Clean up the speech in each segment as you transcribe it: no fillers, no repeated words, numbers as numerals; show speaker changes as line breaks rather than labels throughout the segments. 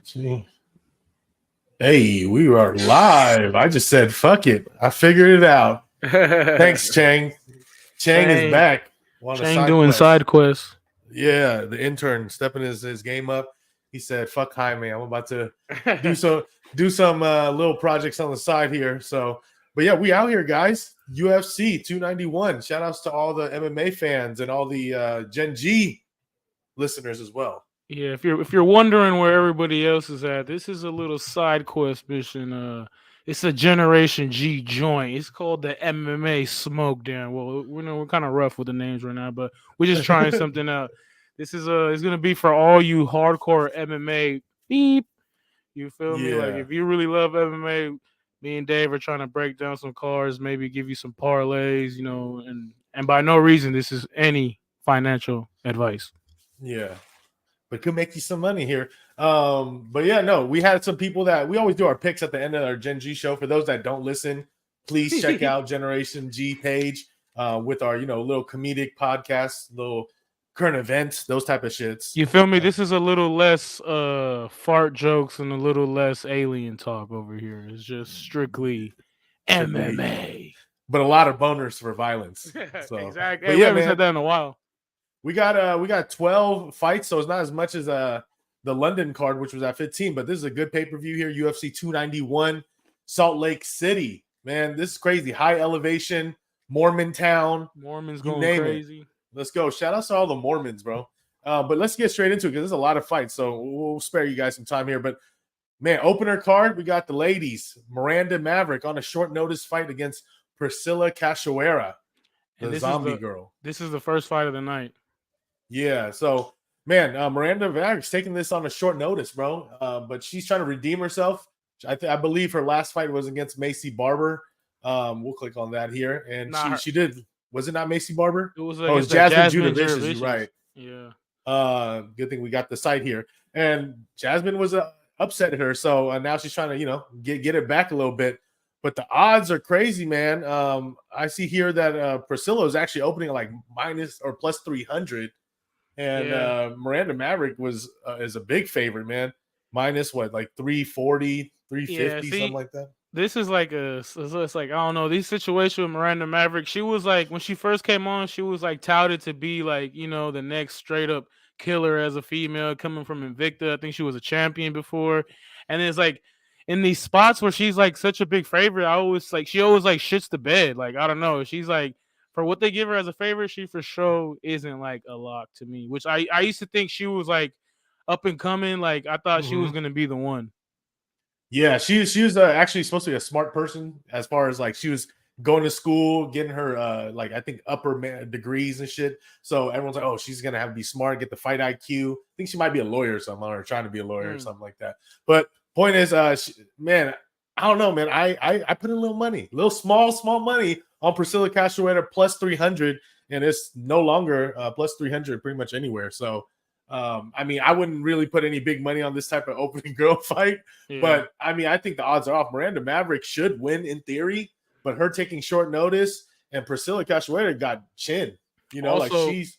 See. Hey, we are live. I just said, fuck it. I figured it out. Thanks, Chang. Chang is
Chang,
back on a
Chang
side
doing
quest.
side quests.
Yeah, the intern stepping his game up. He said, fuck Jaime. I'm about to do so do some little projects on the side here. So, but yeah, we out here, guys. UFC 291. Shout outs to all the MMA fans and all the Gen G listeners as well.
Yeah, if you're wondering where everybody else is at, this is a little side quest mission. It's a Generation G joint. It's called the MMA SmokeOut. Well, we're kind of rough with the names right now, but we're just trying something out. This is it's gonna be for all you hardcore MMA beep. You feel me? Like
Yeah.
if you really love MMA, me and Dave are trying to break down some cards, maybe give you some parlays, and by no reason this is any financial advice.
Yeah. But could make you some money here. But yeah, no, we had some people that we always do our picks at the end of our Gen G show. For those that don't listen, please check out Generation G page with our little comedic podcast, little current events, those type of shits.
You feel me? This is a little less fart jokes and a little less alien talk over here. It's just strictly
Strictly,
MMA.
but a lot of boners for violence. So,
Exactly.
but
Hey, we
yeah,
haven't said
man,
that in a while.
we got 12 fights, so it's not as much as the London card, which was at 15. But this is a good pay per view here. UFC 291, Salt Lake City. Man, this is crazy. High elevation, Mormon town,
Mormons
you
going
name it.
crazy.
Let's go. Shout out to all the Mormons, bro. But let's get straight into it because there's a lot of fights. So we'll spare you guys some time here. But man, opener card, we got the ladies. Miranda Maverick on a short notice fight against Priscilla Cachoeira,
And
the zombie girl.
this is the first fight of the night.
Yeah. So man, Miranda Maverick's taking this on a short notice, bro. But she's trying to redeem herself. I believe her last fight was against Macy Barber. We'll click on that here, and
Nah,
she did. Was it not Macy Barber?
it was
Oh, it was
against that
Jasmine
Jasmine
Judavicius. You're
Jurevicius.
right.
Yeah.
Good thing we got the site here. And Jasmine was upset at her, so now she's trying to get it back a little bit. But the odds are crazy, man. I see here that Priscilla is actually opening like minus or plus 300, and
Yeah.
Miranda Maverick is a big favorite, man. Minus what, like 340,
Yeah.
350, something
See,
like that.
this is like it's like I don't know, these situations with Miranda Maverick. She was like when she first came on, she was like touted to be like the next straight up killer as a female coming from Invicta. I think she was a champion before, and it's like in these spots where she's like such a big favorite, I always like she always like shits the bed. Like I don't know, she's like for what they give her as a favorite, she for sure isn't like a lock to me. Which I used to think she was like up and coming. Like I thought she was
Mm-hmm.
gonna be the one.
Yeah, she was actually supposed to be a smart person as far as like she was going to school, getting her like I think degrees and shit. So everyone's like, oh, she's gonna have to be smart, get the fight IQ. I think she might be a lawyer or something, or trying to be a lawyer or
Mm.
something like that. But point is, man, I don't know, man. I put in a little money, little small money on Priscilla Cachoeira plus 300, and it's no longer plus 300 pretty much anywhere. So. I mean, I wouldn't really put any big money on this type of opening girl fight,
Yeah.
but I mean, I think the odds are off. Miranda Maverick should win in theory, but her taking short notice and Priscilla Cachoeira got chin. Like
Also,
she's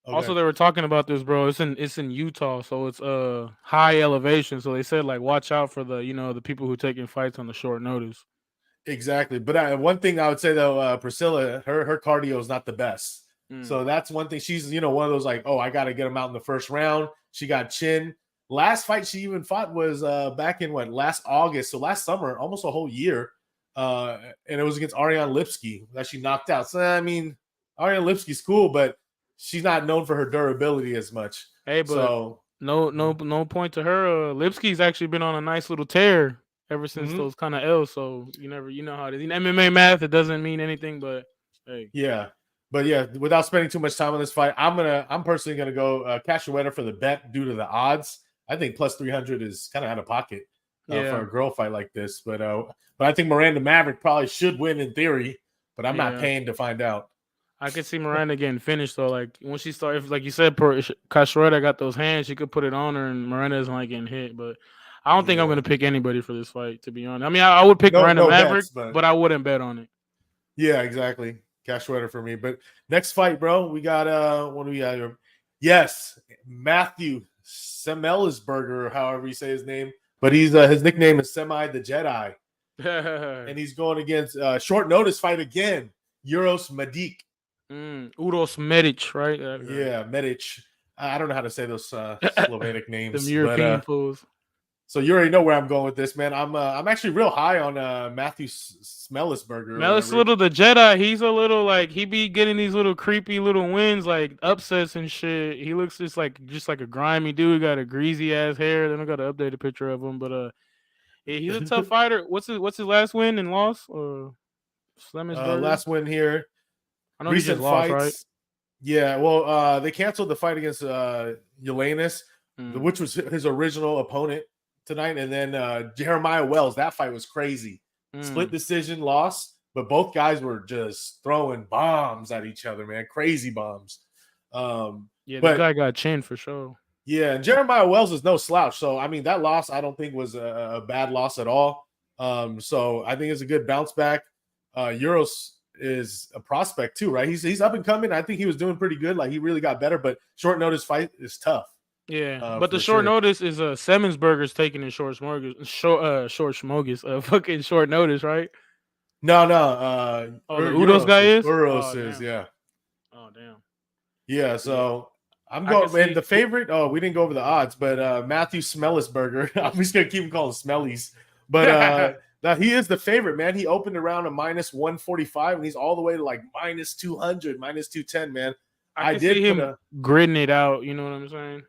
Also,
okay.
they were talking about this, bro. It's in Utah, so it's high elevation. So they said like watch out for the people who taking fights on the short notice.
Exactly. But one thing I would say though, Priscilla, her cardio is not the best.
Mm.
So that's one thing. She's one of those like, oh, I got to get him out in the first round. She got chin. Last fight she even fought was back in last August. So last summer, almost a whole year. And it was against Ariane Lipsky that she knocked out. So I mean, Ariane Lipsky's cool, but she's not known for her durability as much.
Hey, but
So
no point to her. Lipsky's actually been on a nice little tear ever since
mhm.
those kind of L's. So you know how it is. In MMA math, it doesn't mean anything, but hey,
Yeah. But yeah, without spending too much time on this fight, I'm personally gonna go Cachoeira for the bet due to the odds. I think plus 300 is kind of out of pocket for
yeah,
a girl fight like this. But I think Miranda Maverick probably should win in theory, but I'm not
yeah.
paying to find out.
I could see Miranda getting finished though. Like when she started, like you said, Castrera got those hands. She could put it on her, and Miranda isn't like getting hit. But I don't think I'm
Yeah.
gonna pick anybody for this fight. To be honest, I mean, I would pick
No
Miranda
no
Maverick,
bets, but
but I wouldn't bet on it.
yeah, exactly. Cachoeira for me. But next fight, bro, we got what do we got here? Yes, Matthew Semelisberger, or however you say his name. But his nickname is Semi the Jedi. And he's going against short notice fight again, Uros Medic.
Uros Medic, right?
Yeah, Medic. I don't know how to say those Slovenic names.
Them European fools.
So you already know where I'm going with this, man. I'm actually real high on Matthew Smelisberger.
Little the Jedi. He's a little like he be getting these little creepy little wins, like upsets and shit. He looks just like a grimy dude. Got a greasy ass hair. Then I got to update a picture of him, but he's a tough fighter. What's his last win and loss?
Last win here.
I know recent he just lost, right?
Yeah, well, they canceled the fight against Ulanus, which was his original opponent tonight, and then Jeremiah Wells. That fight was crazy. Split decision loss, but both guys were just throwing bombs at each other, man. Crazy bombs.
The guy got chin for sure.
Yeah, and Jeremiah Wells is no slouch. So, I mean, that loss I don't think was a bad loss at all. So I think it's a good bounce back. Uros is a prospect too, right? He's up and coming. I think he was doing pretty good. Like, he really got better, but short notice fight is tough.
Yeah, but the short notice is Semmensberger's taking in short schmogus, fucking short notice, right?
No.
The Udos guy is?
Uros is, yeah.
Oh, damn.
Yeah, so I'm going, man, the favorite. Oh, we didn't go over the odds, but Matthew Smelisberger. I'm just going to keep him calling Smellies. But now he is the favorite, man. He opened around a minus 145, and he's all the way to like minus 200, minus 210, man.
I did see him gritting it out. You know what I'm saying?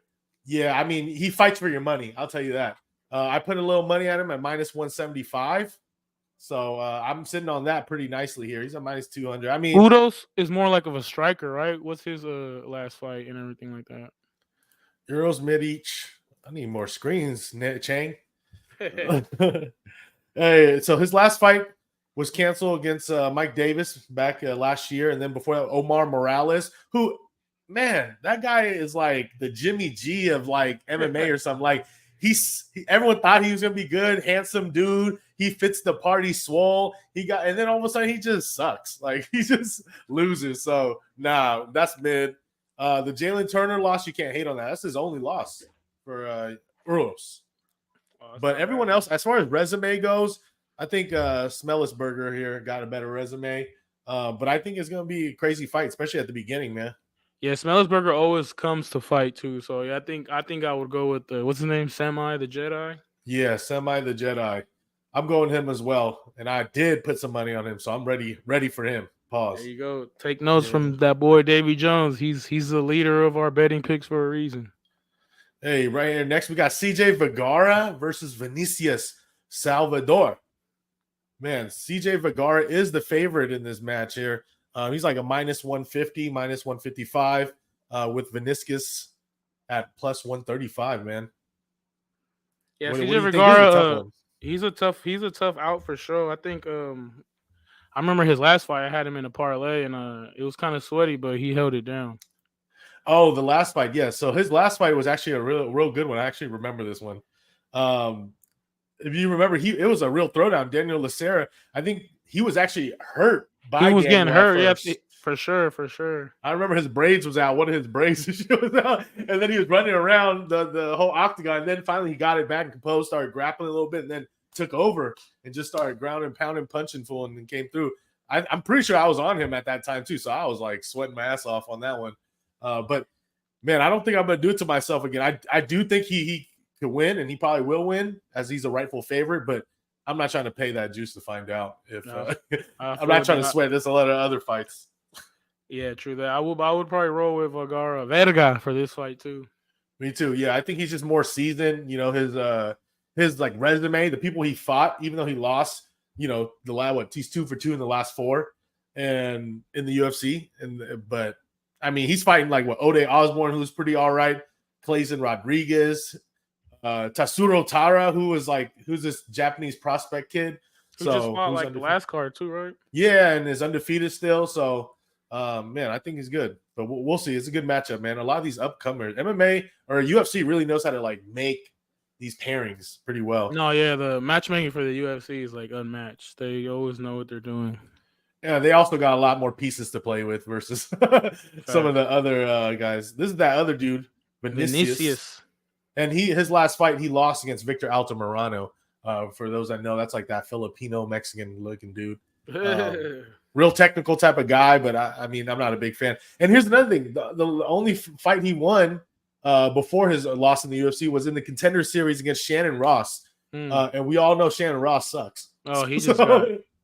Yeah, I mean, he fights for your money. I'll tell you that. I put a little money at him at minus 175. So I'm sitting on that pretty nicely here. He's at minus 200. I mean,
Udos is more like of a striker, right? What's his last fight and everything like that?
Euros mid each. I need more screens, Chang. Hey, so his last fight was canceled against Mike Davis back last year, and then before that, Omar Morales, who, man, that guy is like the Jimmy G of like MMA or something. Like everyone thought he was gonna be good, handsome dude. He fits the party, swole. And then all of a sudden he just sucks. Like, he just loses. So nah, that's mid. The Jalen Turner loss, you can't hate on that. That's his only loss for Uros. But everyone else, as far as resume goes, I think Smelisberger here got a better resume. But I think it's gonna be a crazy fight, especially at the beginning, man.
Yeah, Smelisberger always comes to fight too. So yeah, I think I would go with what's his name, Semi the Jedi.
Yeah, Semi the Jedi. I'm going him as well, and I did put some money on him, so I'm ready for him. Pause.
There you go. Take notes from that boy Davey Jones. He's the leader of our betting picks for a reason.
Hey, right here next we got CJ Vergara versus Vinicius Salvador. Man, CJ Vergara is the favorite in this match here. He's like a minus 150, minus 155 with Vinicius at plus 135, man.
Yeah, CJ Vergara, he's a tough out for sure. I think I remember his last fight. I had him in a parlay, and it was kind of sweaty, but he held it down.
Oh, the last fight, yeah. So his last fight was actually a real good one. I actually remember this one. If you remember, it was a real throwdown. Daniel Lacera, I think he was actually hurt.
He was getting hurt, yeah, for sure.
I remember his braids was out. One of his braids was out, and then he was running around the whole octagon. And then finally he got it back and composed, started grappling a little bit, and then took over and just started grounding, pounding, punching full, and then came through. I'm pretty sure I was on him at that time too, so I was like sweating my ass off on that one. But man, I don't think I'm gonna do it to myself again. I do think he could win, and he probably will win as he's a rightful favorite, but I'm not trying to pay that juice to find out. I'm not trying to sweat. There's a lot of other fights.
Yeah, true that. I would probably roll with Vergara for this fight too.
Me too. Yeah, I think he's just more seasoned. You know, his like resume, the people he fought, even though he lost, you know, he's 2 for 2 in the last 4 and in the UFC. But I mean, he's fighting like Ode Osborne, who's pretty all right, Clayson Rodriguez, Tatsuro Tara, who's this Japanese prospect kid.
Who just fought like the last card too, right?
Yeah, and is undefeated still. So man, I think he's good. But we'll see. It's a good matchup, man. A lot of these upcomers, MMA or UFC really knows how to like make these pairings pretty well.
No, yeah, the matchmaking for the UFC is like unmatched. They always know what they're doing.
Yeah, they also got a lot more pieces to play with versus some of the other guys. This is that other dude, Vinicius. And his last fight, he lost against Victor Altamirano. For those that know, that's like that Filipino Mexican looking dude. Real technical type of guy, but I mean, I'm not a big fan. And here's another thing: the only fight he won before his loss in the UFC was in the Contender Series against Shannon Ross, and we all know Shannon Ross sucks.
Oh,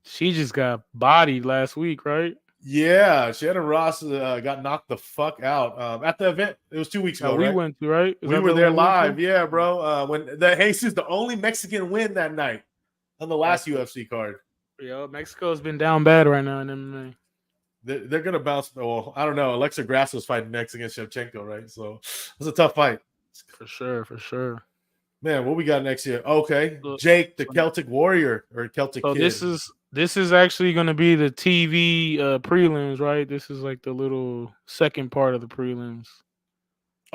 she just got bodied last week, right?
Yeah, Shannon Ross got knocked the fuck out at the event. It was 2 weeks ago.
We went to, right?
We were there live. Yeah, bro. When the Jesus, the only Mexican win that night on the last UFC card.
Yeah, Mexico's been down bad right now in MMA.
They're gonna bounce. Well, I don't know. Alexa Grasso's fighting next against Shevchenko, right? So it's a tough fight.
For sure.
Man, what we got next year? Okay, Jake, the Celtic Warrior or Celtic Kid.
This is actually going to be the TV prelims, right? This is like the little second part of the prelims.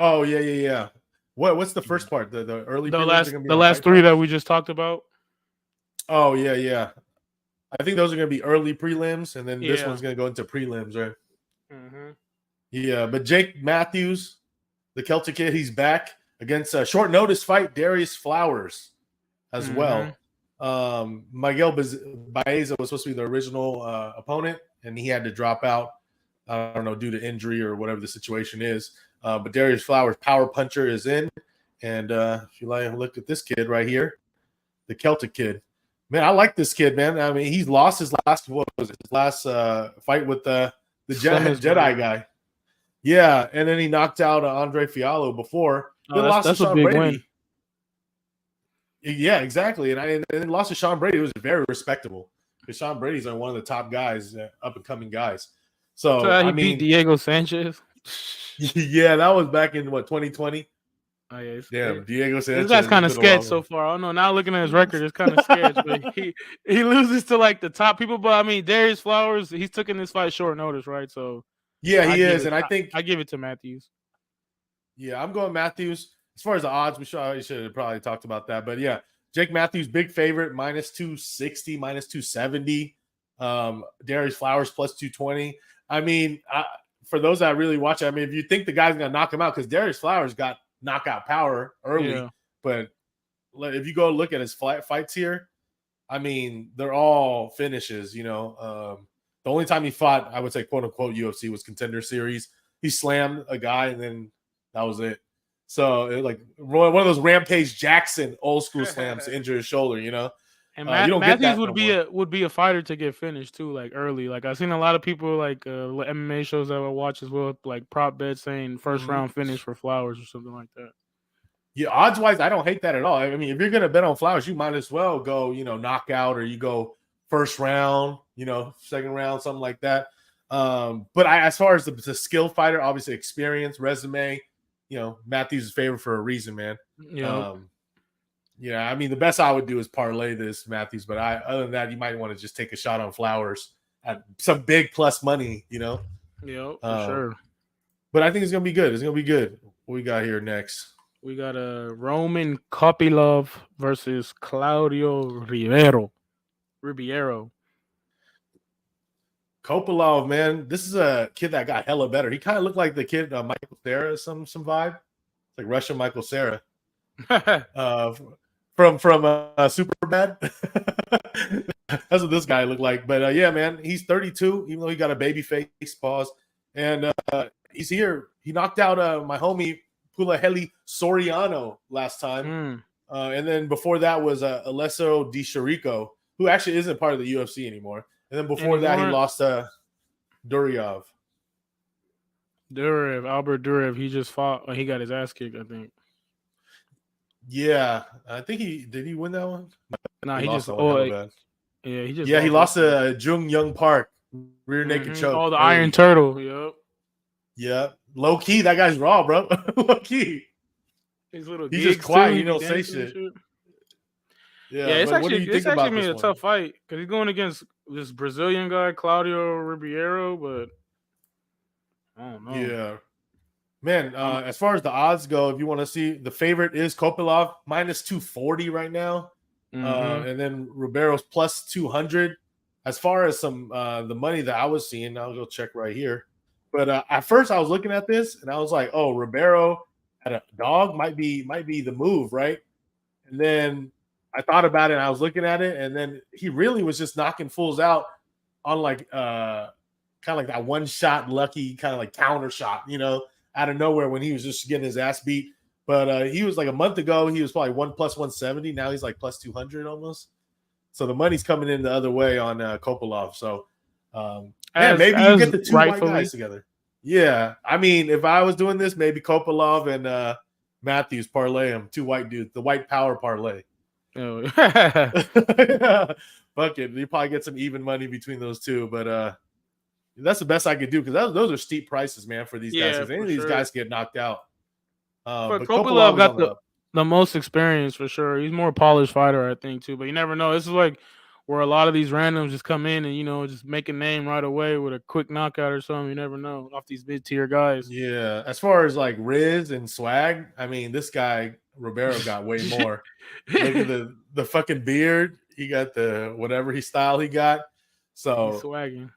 Oh yeah. What's the first part? The early prelims
the last three that we just talked about.
Oh yeah. I think those are going to be early prelims, and then this one's going to go into prelims, right?
Mm-hmm.
Yeah, but Jake Matthews, the Celtic Kid, he's back against a short notice fight, Darius Flowers, as well. Miguel Baeza was supposed to be the original opponent, and he had to drop out. I don't know, due to injury or whatever the situation is. But Darius Flowers, power puncher, is in. And if you like, look at this kid right here, the Celtic Kid. Man, I like this kid, man. I mean, he's lost his last fight with the Jedi guy. Yeah, and then he knocked out Andre Fiallo before. Then lost to Sean Brady. Win. Yeah, exactly. And then lost to Sean Brady. It was very respectable because Sean Brady's one of the top guys, up and coming guys. So
he beat Diego Sanchez.
Yeah, that was back in 2020.
Oh, yeah,
damn, Diego Sanchez.
This guy's kind of sketch so far. I don't know. Now looking at his record, it's kind of sketch. But he loses to like the top people. But I mean, Darius Flowers, he's taking this fight short notice, right? So
yeah, he is, and I think
I give it to Matthews.
Yeah, I'm going Matthews. As far as the odds, we should have probably talked about that. But yeah, Jake Matthews, big favorite, minus 260, minus 270. Darius Flowers plus 220. I mean, for those that really watch it, I mean, if you think the guy's gonna knock him out, because Darius Flowers got knockout power early, but if you go look at his fights here, I mean, they're all finishes. The only time he fought, I would say, quote unquote, UFC was Contender Series. He slammed a guy, and then that was it. So it like one of those Rampage Jackson old school slams to injure his shoulder.
And Matthews would be a fighter to get finished too, like early. Like I've seen a lot of people like MMA shows that I watch as well, like prop bets saying first round finish for Flowers or something like that.
Yeah, odds wise, I don't hate that at all. I mean, if you're gonna bet on Flowers, you might as well go, knockout, or you go first round, second round, something like that. But as far as the skilled fighter, obviously experience, resume, Matthews is favored for a reason, man. Yeah, I mean, the best I would do is parlay this, Matthews. But other than that, you might want to just take a shot on Flowers at some big plus money,
Yeah, for sure.
But I think it's going to be good. It's going to be good. What we got here next?
We got a Roman Kopylov versus Claudio Ribeiro.
Kopylov, man, this is a kid that got hella better. He kind of looked like the kid Michael Cera, some vibe. It's like Russian Michael Cera. From Superbad. That's what this guy looked like. But yeah, man, he's 32, even though he got a baby face, pause. And he's here. He knocked out my homie Pulaheli Soriano last time. And then before that was Alessio Di Chirico, who actually isn't part of the UFC anymore. And then before that, he lost to Albert
Duraev, he just fought. He got his ass kicked, I think.
Yeah, I think did he win that one?
No, he just
he lost to Jung Young Park, rear naked choke.
Oh, the Iron Turtle.
Yep. Low key, that guy's raw, bro. Low key.
He's
just quiet. He don't say shit.
Yeah, it's actually been a tough fight because he's going against this Brazilian guy, Claudio Ribeiro, but I don't know.
Yeah. Man, as far as the odds go, if you want to see, the favorite is Kopylov, minus 240 right now. And then Ribeiro's plus 200. As far as some the money that I was seeing, I'll go check right here. But at first I was looking at this and I was like, oh, Ribeiro at a dog might be the move, right? And then I thought about it and I was looking at it, and then he really was just knocking fools out on like kind of like that one shot lucky kind of like counter shot, out of nowhere when he was just getting his ass beat. But he was like a month ago, he was probably 1+170. Now he's like +200 almost. So the money's coming in the other way on Kopolov. So maybe you get the two white guys together. Yeah, I mean, if I was doing this, maybe Kopolov and Matthews parlay him, two white dudes, the white power parlay.
Oh.
Fuck it, you probably get some even money between those two, but that's the best I could do because those are steep prices, man, for these guys. If any of these guys get knocked out,
but Kopolov got the most experience for sure. He's more polished fighter, I think, too. But you never know. This is like where a lot of these randoms just come in and just make a name right away with a quick knockout or something. You never know off these mid-tier guys.
Yeah, as far as like Riz and swag, I mean, this guy Ribeiro got way more. Look at the fucking beard. He got the whatever style he got. So
he's swagging.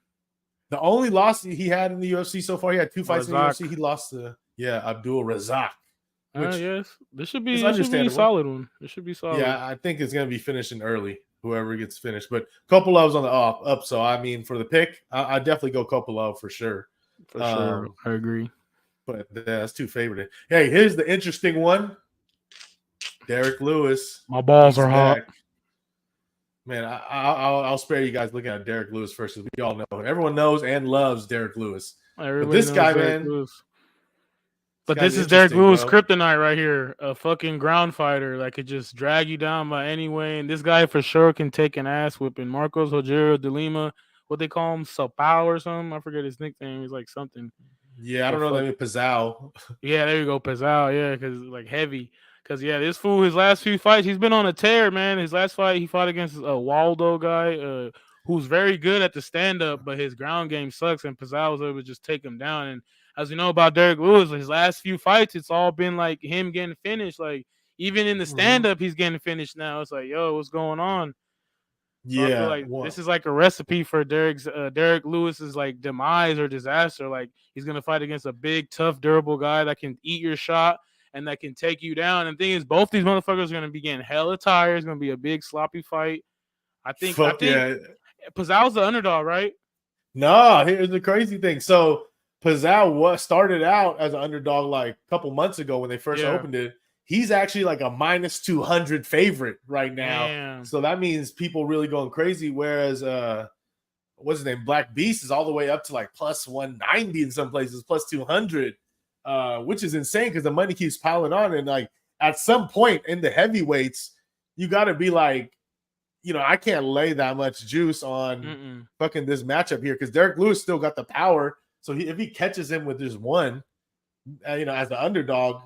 The only loss he had in the UFC so far, he had 2 fights in the UFC. He lost to Abdul Razak.
Yes, this should be a solid one. It should be solid.
Yeah, I think it's gonna be finishing early. Whoever gets finished, but Kopolov's on the up. So I mean, for the pick, I definitely go Kopolov for sure.
For sure, I agree.
But that's too favorite. Hey, here's the interesting one. Derek Lewis.
My balls are hot.
Man, I'll spare you guys looking at Derek Lewis first, because we all know everyone knows and loves Derek Lewis. But this guy, man.
But this is Derek Lewis kryptonite right here. A fucking ground fighter that could just drag you down by any way. And this guy for sure can take an ass whipping. Marcos Rogerio de Lima, what they call him, Sapao or something. I forget his nickname. He's like something.
Yeah, I don't know. That means Pazao.
Yeah, there you go, Pazao. Yeah, because like heavy. Because this fool, his last few fights, he's been on a tear, man. His last fight, he fought against a Waldo guy who's very good at the stand-up, but his ground game sucks, and Pazao was able to just take him down. And as we know about Derek Lewis, his last few fights, it's all been like him getting finished. Like, even in the stand-up, he's getting finished now. It's like, yo, what's going on? So I feel like this is like a recipe for Derek Lewis's like demise or disaster. Like, he's gonna fight against a big, tough, durable guy that can eat your shot and that can take you down. And the thing is, both these motherfuckers are gonna be getting hella tired. It's gonna be a big sloppy fight. I think Pazao's the underdog, right?
No, here's the crazy thing. So Pazao started out as an underdog like a couple months ago when they first opened it. He's actually like a -200 favorite right now.
Damn.
So that means people really going crazy. Whereas what's his name? Black Beast is all the way up to like +190 in some places, +200, which is insane because the money keeps piling on. And like at some point in the heavyweights, you got to be like, I can't lay that much juice on fucking this matchup here because Derek Lewis still got the power. So if he catches him with just one, as the underdog,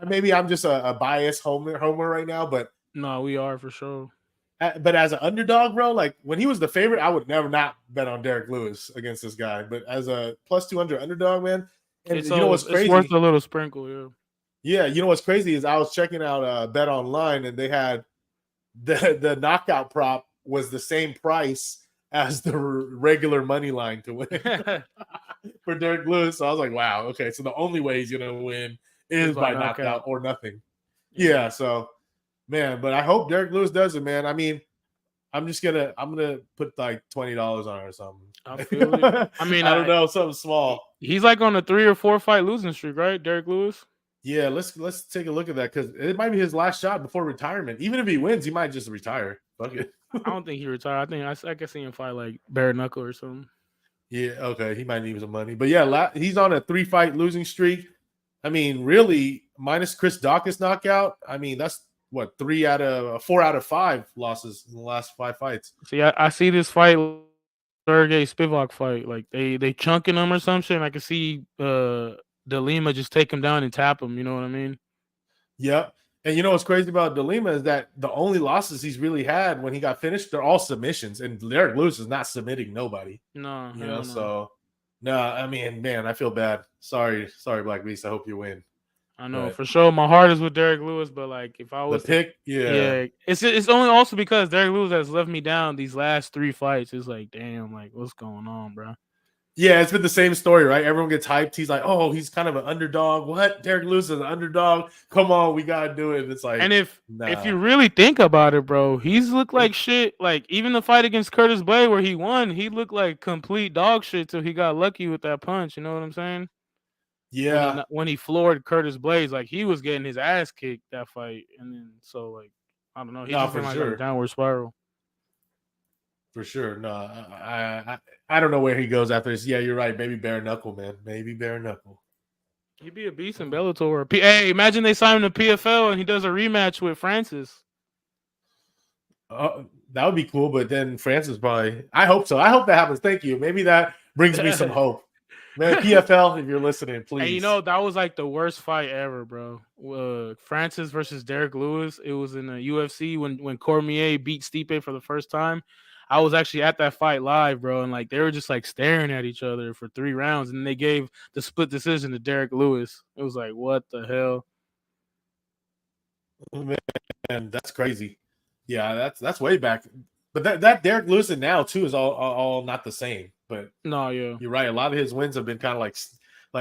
maybe I'm just a biased homer right now, but
no, we are for sure.
But as an underdog, bro, like when he was the favorite, I would never not bet on Derek Lewis against this guy. But as a +200 underdog, man, and what's crazy?
It's worth a little sprinkle, yeah.
Yeah, what's crazy is I was checking out Bet Online, and they had the knockout prop was the same price as the regular money line to win for Derek Lewis. So I was like, wow, okay. So the only way he's gonna win is by knockout or nothing. Yeah, so man, but I hope Derek Lewis does it, man. I mean, I'm gonna put like $20 on it or something.
I feel it. I mean,
I don't know, something small.
He's like on a 3 or 4 fight losing streak, right? Derek Lewis.
Yeah, let's take a look at that because it might be his last shot before retirement. Even if he wins, he might just retire. Fuck it.
I don't think he retired. I can see him fight like bare knuckle or something.
Yeah, okay. He might need some money. But yeah, he's on a 3-fight losing streak. I mean, really, minus Chris Dawkins knockout. I mean, that's what 4 out of 5 losses in the last 5 fights.
See, I see this fight, Sergey Spivak fight. Like they chunking him or something. I can see De Lima just take him down and tap him. You know what I mean?
Yep. And what's crazy about De Lima is that the only losses he's really had when he got finished, they're all submissions. And Derek Lewis is not submitting nobody.
No.
So no, I mean, man, I feel bad. Sorry, Black Beast. I hope you win.
I know for sure. My heart is with Derek Lewis, but like if I was
the pick,
it's only also because Derek Lewis has left me down these last 3 fights. It's like, damn, like what's going on, bro?
Yeah, it's been the same story, right? Everyone gets hyped. He's like, oh, he's kind of an underdog. What? Derek Lewis is an underdog. Come on, we gotta do it. It's like,
And if
nah.
you really think about it, bro, he's looked like shit. Like even the fight against Curtis Blade where he won, he looked like complete dog shit till he got lucky with that punch. You know what I'm saying?
Yeah,
When he floored Curtis Blades, like he was getting his ass kicked that fight, and then so like I don't know, he's
no,
just
for
been like on a
sure.
downward spiral.
For sure. No, I don't know where he goes after this. Yeah, you're right. Maybe bare knuckle, man. Maybe bare knuckle.
He'd be a beast in Bellator. Hey, imagine they sign him to PFL and he does a rematch with Francis.
That would be cool, but then Francis probably. I hope so. I hope that happens. Thank you. Maybe that brings me some hope. Man, PFL, if you're listening, please.
And you know that was like the worst fight ever, bro. Francis versus Derek Lewis. It was in the UFC when Cormier beat Stipe for the first time. I was actually at that fight live, bro, and like they were just like staring at each other for 3 rounds, and they gave the split decision to Derek Lewis. It was like, what the hell?
Man, that's crazy. Yeah, that's way back. But that Derek Lewis and now too is all not the same. But
No, yeah.
you're right. A lot of his wins have been kind of like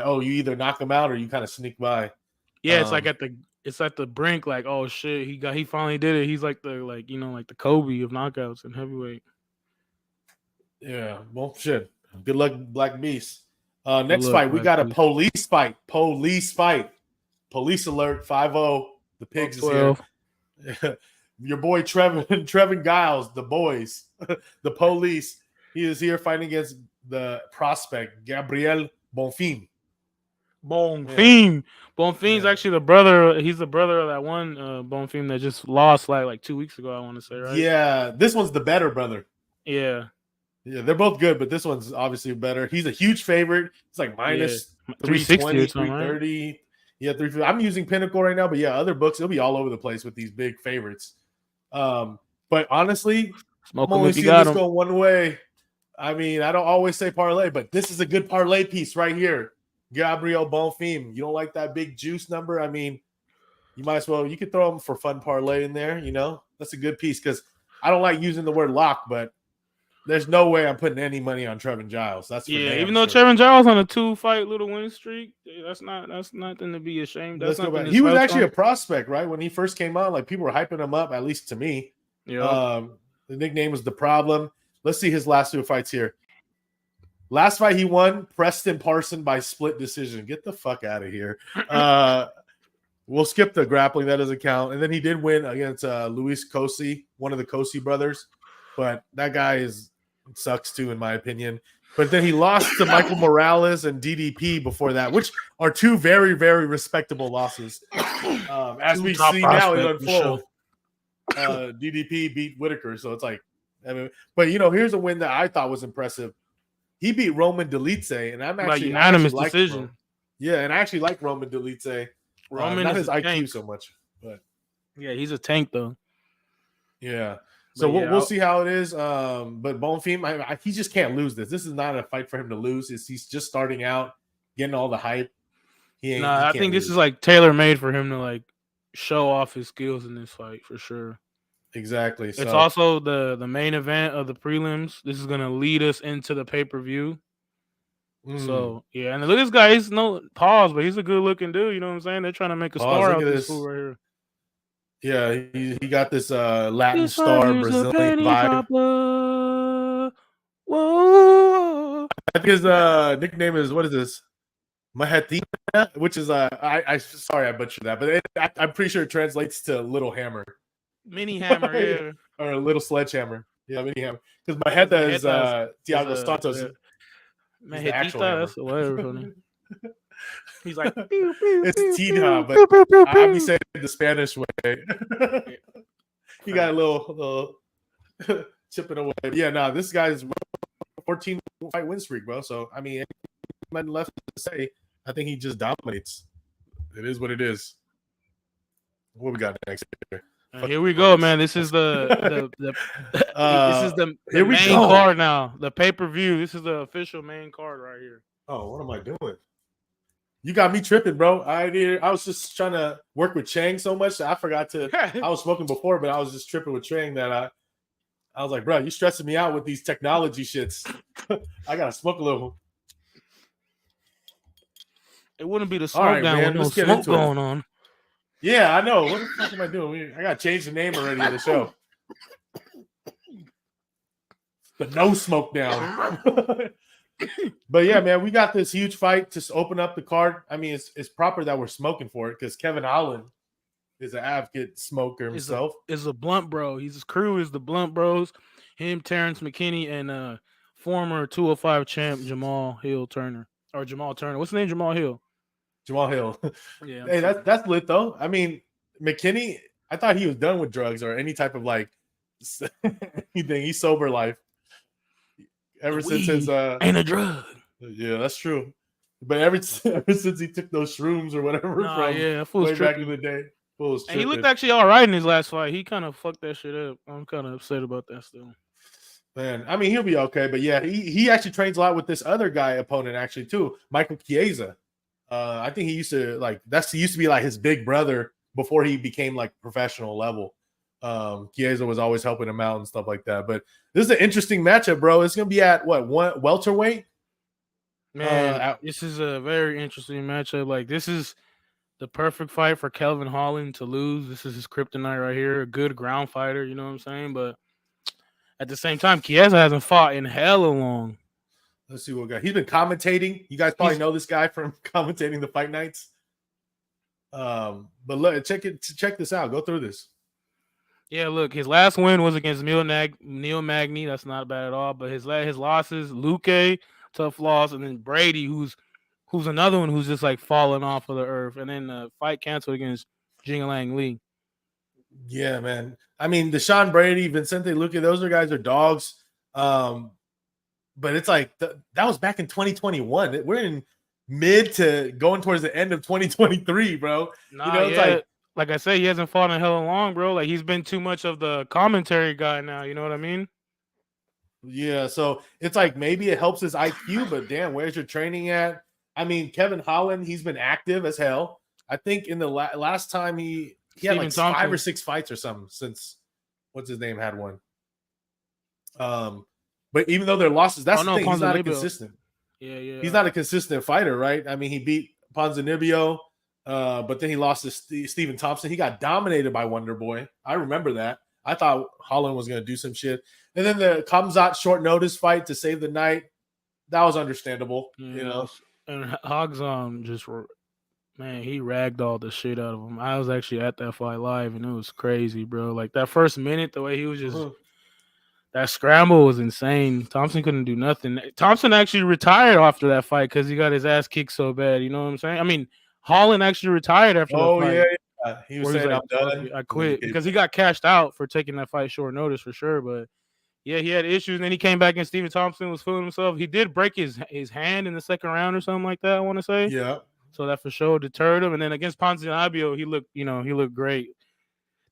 oh, you either knock him out or you kind of sneak by.
Yeah, it's like at the brink, like, oh shit, he finally did it. He's like the Kobe of knockouts in heavyweight.
Yeah, well, shit. Good luck, Black Beast.
Good
Next
luck,
fight, we
Black
got a
Beast.
police fight. Police fight. Police alert 5-0. The pigs is here. Your boy Trevin Giles, the boys, the police. He is here fighting against the prospect, Gabriel Bonfim.
Bonfim. Bonfim's actually the brother. He's the brother of that one Bonfim that just lost like 2 weeks ago, I want to say, right?
Yeah, this one's the better brother.
Yeah.
Yeah, they're both good, but this one's obviously better. He's a huge favorite. It's like minus
360
320, 330. Right? Yeah, 350. I'm using Pinnacle right now, but yeah, other books, it'll be all over the place with these big favorites. But honestly, I'm only seeing this go one way. I mean, I don't always say parlay, but this is a good parlay piece right here. Gabriel Bonfim. You don't like that big juice number? I mean, you might as well, you could throw them for fun parlay in there, you know? That's a good piece because I don't like using the word lock, but there's no way I'm putting any money on Trevin Giles. That's for
even though Trevin Giles on a 2-fight little win streak, that's nothing to be ashamed. That's nothing.
He was actually a prospect, right? When he first came on, like people were hyping him up, at least to me.
Yeah.
The nickname was The Problem. Let's see his last 2 fights here. Last fight he won, Preston Parson by split decision. Get the fuck out of here. We'll skip the grappling. That doesn't count. And then he did win against Luis Cosi, one of the Cosi brothers. But that guy sucks too, in my opinion. But then he lost to Michael Morales and DDP before that, which are 2 very, very respectable losses. As we see now it unfold. DDP beat Whitaker, so it's like, I mean, but here's a win that I thought was impressive. He beat Roman Dolidze, and I'm actually
unanimous decision.
Yeah, and I actually like Roman Dolidze.
Roman
not his IQ
tank.
so much, but
yeah, he's a tank though.
Yeah. So we'll see how it is. But Bonfim, he just can't lose this. This is not a fight for him to lose. He's just starting out, getting all the hype.
I think this is like tailor made for him to like show off his skills in this fight for sure.
Exactly.
It's also the main event of the prelims. This is gonna lead us into the pay-per-view. So yeah, and look at this guy. He's no pause, but he's a good looking dude. You know what I'm saying? They're trying to make a star out of this fool right here.
Yeah, he got this Latin star Brazilian vibe.
Whoa!
I think his nickname is, what is this? Mahatina, which is I sorry I butchered that, but I'm pretty sure it translates to little hammer.
Mini hammer, yeah.
Or a little sledgehammer. Yeah, mini hammer. Because Maheta is Thiago Santos.
Maheta, that's whatever funny. He's like, pew, pew,
it's Tina, but I'll be saying it the Spanish way. He got a little chipping away. But yeah, no, this guy's 14 fight win streak, bro. So I mean, nothing left to say. I think he just dominates. It is what it is. What we got next here?
Here we go, man. This is the this is the main card now. The pay-per-view. This is the official main card right here.
Oh, what am I doing? You got me tripping, bro. I was just trying to work with Chang so much that I forgot to. I was smoking before, but I was just tripping with Chang that I was like, bro, you stressing me out with these technology shits. I gotta smoke a little.
It wouldn't be the
All
smoke
right,
down with
man.
no
Let's get
smoke
into it.
going on.
Yeah, I know. What the fuck am I doing? I got to change the name already of the show. The No Smoke Down. But yeah, man, we got this huge fight to open up the card. I mean, it's proper that we're smoking for it because Kevin Holland is an advocate smoker himself.
Is a blunt bro. His crew is the Blunt Bros. Him, Terrence McKinney, and former 205 champ Jamal Turner. What's the name? Jamal Hill.
Jamal Hill.
Yeah.
Hey, that's lit though. I mean, McKinney, I thought he was done with drugs or any type of like anything. He's sober life. Ever since his
ain't a drug.
Yeah, that's true. But ever since he took those shrooms or whatever from way back in the day,
and he looked actually all right in his last fight. He kind of fucked that shit up. I'm kind of upset about that still.
Man, I mean, he'll be okay. But yeah, he actually trains a lot with this other guy opponent actually too, Michael Chiesa. I think he used to be like his big brother before he became like professional level. Chiesa was always helping him out and stuff like that. But this is an interesting matchup, bro. It's gonna be at what, one welterweight?
Man, this is a very interesting matchup. Like, this is the perfect fight for Kelvin Holland to lose. This is his kryptonite right here. A good ground fighter, you know what I'm saying? But at the same time, Chiesa hasn't fought in hella long.
Let's see what guy. He's been commentating. You guys probably know this guy from commentating the fight nights. But look, check this out. Go through this.
Yeah, look, his last win was against Neil Magny. That's not bad at all. But his losses, Luque, tough loss, and then Brady, who's another one who's just like falling off of the earth, and then the fight canceled against Jinglang Li.
Yeah, man. I mean, Deshaun Brady, Vicente Luque, those guys are dogs. But it's like that was back in 2021. We're in mid to going towards the end of 2023, bro.
It's like I say, he hasn't fought in hella long, bro. Like, he's been too much of the commentary guy now. You know what I mean?
Yeah, so it's like maybe it helps his IQ, but damn, where's your training at? I mean, Kevin Holland, he's been active as hell. I think in the last time he had like 5 or 6 fights or something since what's his name had one. But even though they're losses, that's the thing. He's not a consistent.
Yeah.
He's not a consistent fighter, right? I mean, he beat Ponzinibbio, but then he lost to Stephen Thompson. He got dominated by Wonder Boy. I remember that. I thought Holland was going to do some shit. And then the Khamzat short notice fight to save the night, that was understandable. You know?
And Hogzon he ragged all the shit out of him. I was actually at that fight live, and it was crazy, bro. Like, that first minute, the way he was just... That scramble was insane. Thompson couldn't do nothing. Thompson actually retired after that fight because he got his ass kicked so bad. You know what I'm saying? I mean, Holland actually retired after that fight.
Yeah. He was saying, like, I'm done.
I quit because he got cashed out for taking that fight short notice for sure. But yeah, he had issues. And then he came back and Stephen Thompson was feeling himself. He did break his hand in the second round or something like that, I want to say.
Yeah.
So that for sure deterred him. And then against Ponzinibbio, he looked great.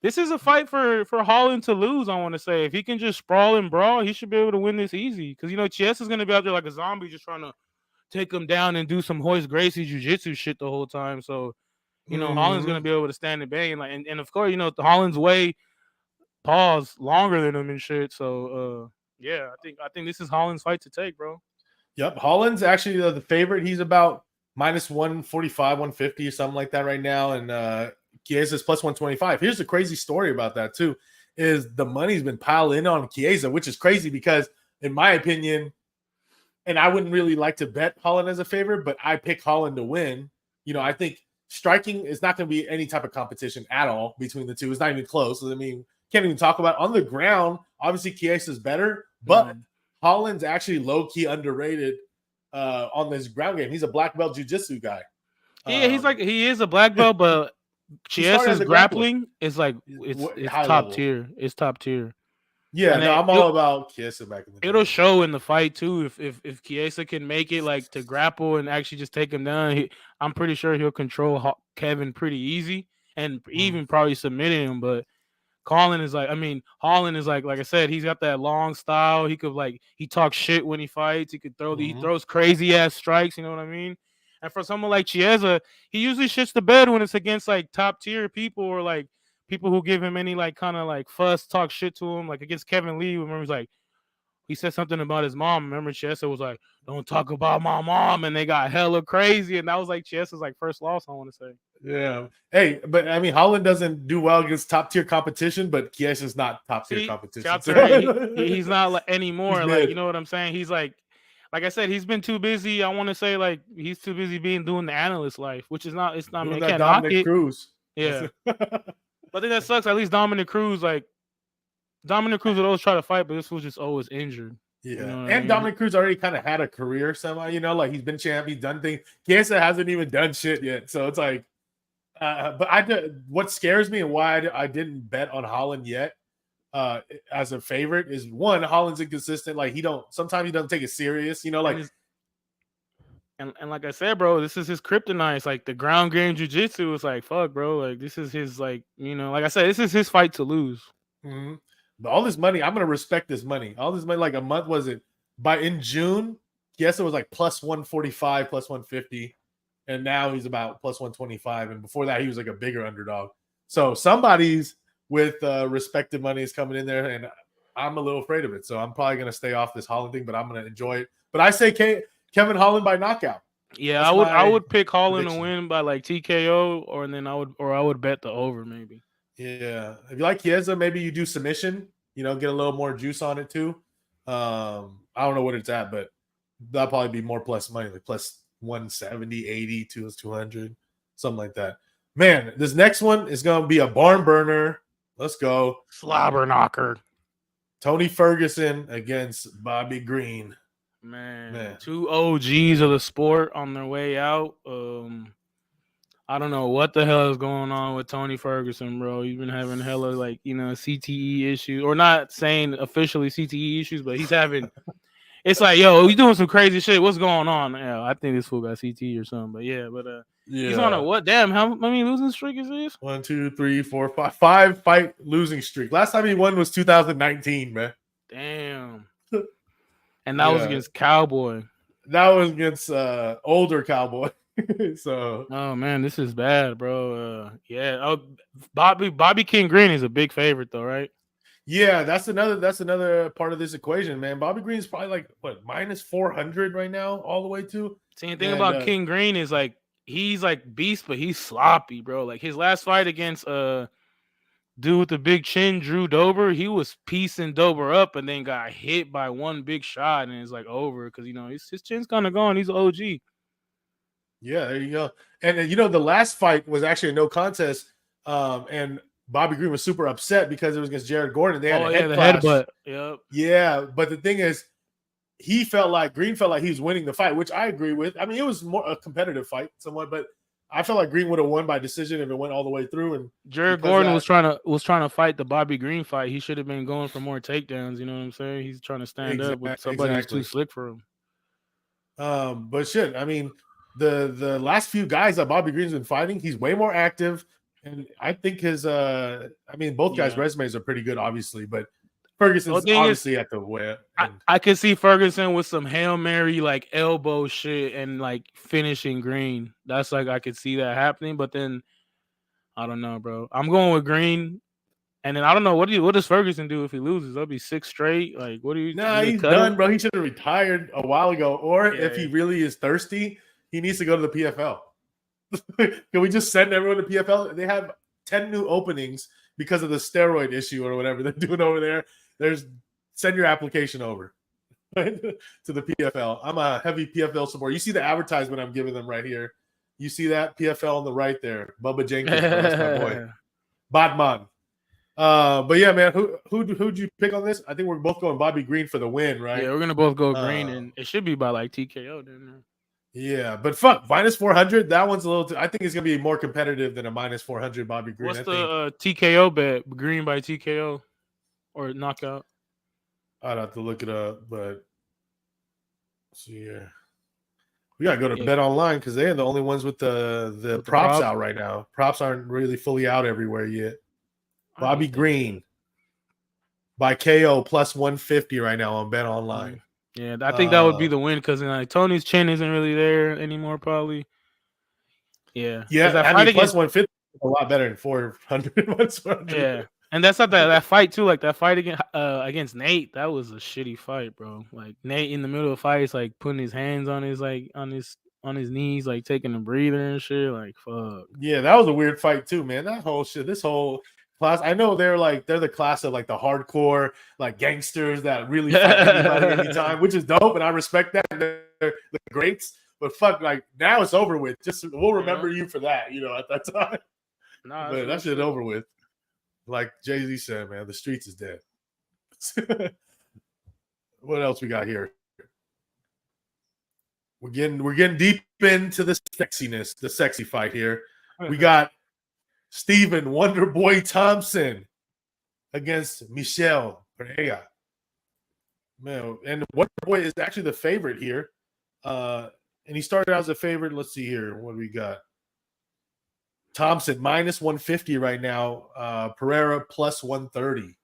This is a fight for Holland to lose, I want to say. If he can just sprawl and brawl, he should be able to win this easy. Because, Chiesa is going to be out there like a zombie just trying to take him down and do some Royce Gracie jiu-jitsu shit the whole time. So, Holland's going to be able to stand and bang. And of course, Holland's way longer than him and shit. So, yeah, I think this is Holland's fight to take, bro.
Yep. Holland's actually the favorite. He's about minus 145, 150 or something like that right now. And, Chiesa's plus 125. Here's the crazy story about that too, is the money's been piled in on Chiesa, which is crazy because in my opinion, and I wouldn't really like to bet Holland as a favorite, but I pick Holland to win. I think striking is not going to be any type of competition at all between the two. It's not even close. I mean, can't even talk about on the ground. Obviously Chiesa's better, but Holland's actually low-key underrated on this ground game. He's a black belt jiu-jitsu guy.
Yeah, he is a black belt, but Chiesa's grappling is like it's top
level.
tier. It's top tier.
Yeah, I'm all about Chiesa back in the day.
It'll show in the fight too if Chiesa can make it like to grapple and actually just take him down. I'm pretty sure he'll control Kevin pretty easy and even probably submitting him. But Holland is like I said, he's got that long style. He could he talks shit when he fights. He could he throws crazy ass strikes. You know what I mean? And for someone like Chiesa, he usually shits the bed when it's against like top tier people or like people who give him any like kind of like fuss, talk shit to him. Like against Kevin Lee, remember he's like, he said something about his mom. Remember, Chiesa was like, "Don't talk about my mom," and they got hella crazy. And that was like Chiesa's like first loss, I want to say.
Yeah. Hey, but I mean, Holland doesn't do well against top tier competition, but Chiesa is not top tier
See,
competition.
chapter he's not like,
He's
anymore. Like,
mid.
you know what I'm saying? He's like I said, he's been too busy. I want to say like he's too busy doing the analyst life, which is not. It's not. I mean,
Doing
I
that
can't knock
Dominic
it.
Cruz.
Yeah, but I think that sucks. At least Dominic Cruz would always try to fight, but this was just always injured.
Yeah,
You know what I
and
mean?
Dominic Cruz already kind of had a career somehow, like he's been champ, he's done things. Chiesa hasn't even done shit yet, so it's like, but what scares me and why I didn't bet on Holland yet, as a favorite is one, Holland's inconsistent. Like sometimes he doesn't take it serious, like.
And like I said, bro, this is his kryptonite. It's like the ground game jiu-jitsu. It's like, fuck, bro. Like this is his, like, like I said, this is his fight to lose.
Mm-hmm. But all this money, I'm gonna respect this money. All this money, like a month was it? In June, Chiesa was like plus 145, plus 150, and now he's about plus 125. And before that, he was like a bigger underdog. So somebody's with respected money is coming in there, and I'm a little afraid of it. So I'm probably gonna stay off this Holland thing, but I'm gonna enjoy it. But I say Kevin Holland by knockout.
Yeah, I would pick Holland to win by like TKO, or I would bet the over maybe.
Yeah, if you like Chiesa, maybe you do submission. Get a little more juice on it too. I don't know what it's at, but that'll probably be more plus money, like plus 170, 80, 200, something like that. Man, this next one is gonna be a barn burner. Let's go.
Slobber knocker.
Tony Ferguson against Bobby Green.
Man, two OGs of the sport on their way out. I don't know what the hell is going on with Tony Ferguson, bro. He's been having hella CTE issues, or not saying officially CTE issues, but he's having. It's like, yo, he's doing some crazy shit. What's going on? Yeah, I think this fool got CTE or something. But yeah, he's on a what? Damn, how many losing streak is this?
1, 2, 3, 4, 5. 5 fight losing streak. Last time he won was 2019, man.
Damn. And that was against Cowboy.
That was against older Cowboy. So.
Oh man, this is bad, bro. Bobby King Green is a big favorite though, right?
Yeah, that's another part of this equation, man. Bobby Green's probably like what, minus 400 right now, all the way to.
See, the thing about King Green is like he's like beast, but he's sloppy, bro. Like his last fight against dude with the big chin, Drew Dober, he was piecing Dober up and then got hit by one big shot and it's like over because his chin's kind of gone. He's an OG.
Yeah, there you go. And the last fight was actually a no contest, and Bobby Green was super upset because it was against Jared Gordon. They had a headbutt.
Yep.
Yeah, but the thing is, Green felt like he was winning the fight, which I agree with. I mean, it was more a competitive fight, somewhat, but I felt like Green would have won by decision if it went all the way through. And
Jared Gordon was trying to fight the Bobby Green fight. He should have been going for more takedowns. You know what I'm saying? He's trying to stand up with somebody who's too slick for him.
But shit, I mean, the last few guys that Bobby Green's been fighting, he's way more active, and I think his both guys' resumes are pretty good, obviously, but Ferguson's obviously at the way.
I could see Ferguson with some Hail Mary like elbow shit and like finishing Green. That's like I could see that happening, but then I don't know, bro. I'm going with Green. And then I don't know what does Ferguson do if he loses? That'll be 6 straight. Like, what do you?
Nah, he's done, bro. He should have retired a while ago. Or if he really is thirsty, he needs to go to the PFL. Can we just send everyone to PFL? They have 10 new openings because of the steroid issue or whatever they're doing over there. Send your application over to the PFL. I'm a heavy PFL supporter. You see the advertisement I'm giving them right here. You see that PFL on the right there. Bubba Jenkins, bro, that's my boy. Badman. But yeah, man, who'd you pick on this? I think we're both going Bobby Green for the win, right?
Yeah, we're gonna both go Green, and it should be by like TKO, then.
Yeah, but fuck, minus 400. That one's a little. I think it's gonna be more competitive than a minus 400 Bobby Green.
What's the TKO bet? Green by TKO or knockout?
I'd have to look it up, but let's see here. We gotta go to Bet Online because they're the only ones with the props out right now. Props aren't really fully out everywhere yet. Bobby Green by KO plus 150 right now on Bet Online.
Yeah, I think that would be the win because Tony's chin isn't really there anymore, probably. Yeah.
Yeah, I mean, plus 150 is a lot better than 400.
Yeah. And that's not that fight too. Like that fight against Nate, that was a shitty fight, bro. Like Nate in the middle of the fight is like putting his hands on his on his knees, like taking a breather and shit. Like fuck.
Yeah, that was a weird fight too, man. That whole shit, this whole class. I know they're the class of like the hardcore like gangsters that really fight anybody anytime, which is dope, and I respect that. They're the greats. But fuck, like now it's over with. Just we'll remember you for that, at that time.
Nah,
But that shit over with. Like Jay-Z said, man, the streets is dead. What else we got here? We're getting deep into the sexiness, the sexy fight here. We got Stephen Wonderboy Thompson against Michel Pereira. Man, and Wonderboy is actually the favorite here. And he started out as a favorite. Let's see here. What do we got? Thompson minus 150 right now. Pereira plus 130.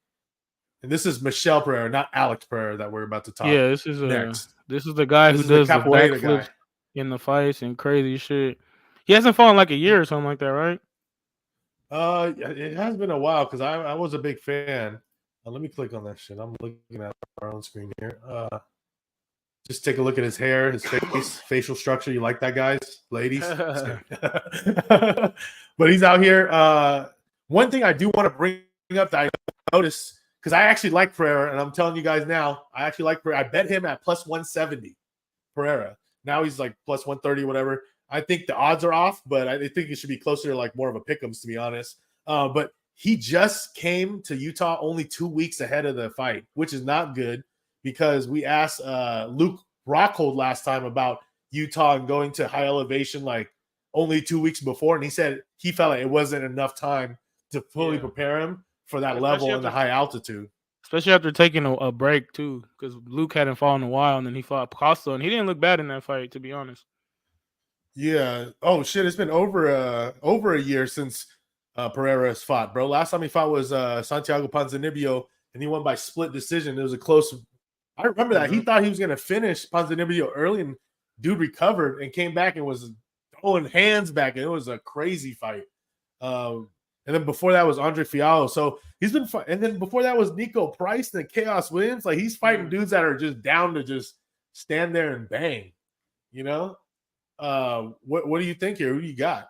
And this is Michel Pereira, not Alex Pereira that we're about to talk.
Yeah, this is
next.
This is the guy who does the backflips in the fights and crazy shit. He hasn't fought in like a year or something like that, right?
It has been a while because I was a big fan. Let me click on that shit. I'm looking at our own screen here. Just take a look at his hair, his face, facial structure. You like that, guys, ladies? But he's out here. One thing I do want to bring up that I noticed, because I actually like Pereira, and I'm telling you guys now, I actually like Pereira. I bet him at plus 170, Pereira. Now he's like plus 130, whatever. I think the odds are off, but I think it should be closer to like more of a pick'ems, to be honest. But he just came to Utah only 2 weeks ahead of the fight, which is not good. Because we asked Luke Rockhold last time about Utah and going to high elevation like only 2 weeks before, and he said he felt like it wasn't enough time to fully prepare him for that level and the high altitude.
Especially after taking a break too, because Luke hadn't fought in a while, and then he fought Costa, and he didn't look bad in that fight, to be honest.
Yeah. Oh shit! It's been over a year since Pereira has fought, bro. Last time he fought was Santiago Ponzinibbio, and he won by split decision. It was a close. I remember that. He thought he was going to finish Ponzinibbio early, and dude recovered and came back and was throwing hands back. And it was a crazy fight. And then before that was Andre Fiallo. So he's been and then before that was Nico Price and Chaos Williams. Like he's fighting dudes that are just down to just stand there and bang. What do you think here? Who do you got?